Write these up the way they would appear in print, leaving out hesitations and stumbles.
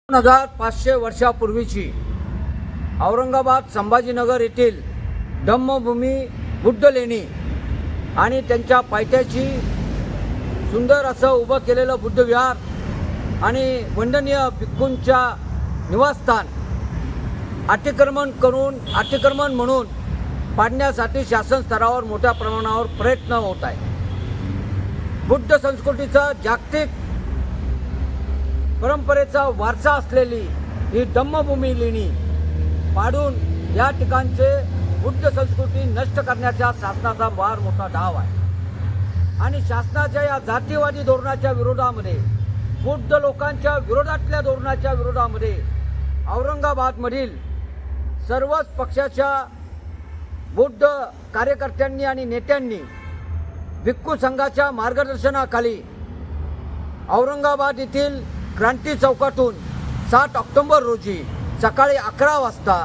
2500 वर्षापूर्वीची औरंगाबाद संभाजीनगर येथील धम्मभूमी बुद्ध लेणी आणि त्यांच्या पायथ्याशी सुंदर असं उभं केलेलं बुद्ध विहार आणि वंदनीय भिक्खूंच्या निवासस्थान अतिक्रमण म्हणून पाडण्यासाठी शासन स्तरावर मोठ्या प्रमाणावर प्रयत्न होत आहे। बुद्ध संस्कृतीचा जागतिक परंपरेचा वारसा असलेली ही धम्मभूमी लेणी पाडून या ठिकाणचे बुद्ध संस्कृती नष्ट करण्याचा शासनाचा फार मोठा डाव आहे आणि शासनाच्या या जातीवादी धोरणाच्या विरोधामध्ये, बुद्ध लोकांच्या विरोधातल्या धोरणाच्या विरोधामध्ये औरंगाबादमधील सर्वच पक्षाच्या बुद्ध कार्यकर्त्यांनी आणि नेत्यांनी भिक्खू संघाच्या मार्गदर्शनाखाली औरंगाबाद येथील क्रांती चौकातून 7 ऑक्टोबर रोजी सकाळी 11 वाजता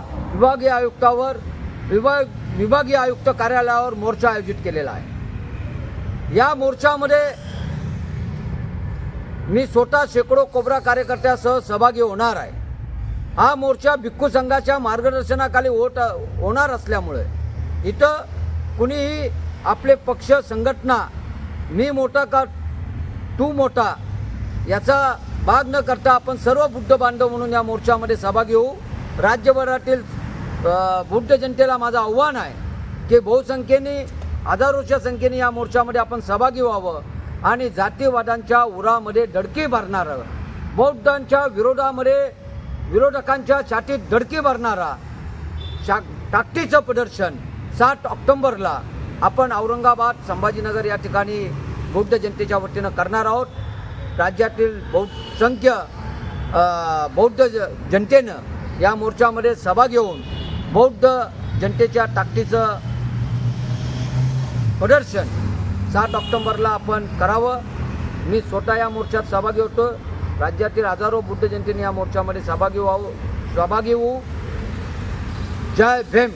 विभागीय आयुक्त कार्यालयावर मोर्चा आयोजित केलेला आहे। या मोर्चामध्ये मी स्वतः शेकडो कोबरा कार्यकर्त्यासह सहभागी होणार आहे। हा मोर्चा भिक्खू संघाच्या मार्गदर्शनाखाली होणार असल्यामुळे इथं कुणीही आपले पक्ष संघटना मी मोठा का तू मोठा याचा भाग न करता आपण सर्व बुद्ध बांधव म्हणून या मोर्चामध्ये सहभागी होऊ। राज्यभरातील बुद्ध जनतेला माझं आव्हान आहे की बहुसंख्येने, हजारोच्या संख्येने या मोर्चामध्ये आपण सहभागी व्हावं आणि जातीवादांच्या उरामध्ये धडकी भरणारं, बौद्धांच्या विरोधकांच्या छातीत धडकी भरणारा ताकदीचं प्रदर्शन 7 ऑक्टोबरला आपण औरंगाबाद संभाजीनगर या ठिकाणी बुद्ध जनतेच्या वतीनं करणार आहोत। राज्यातील बहुसंख्य बौद्ध जनतेनं या मोर्चामध्ये सहभागी होऊन बौद्ध जनतेच्या ताकदीचं प्रदर्शन 7 ऑक्टोबरला आपण करावं। मी स्वतः या मोर्चात सहभागी होतो। राज्यातील हजारो बुद्ध जनतेने या मोर्चामध्ये सहभागी होऊ। जय भीम।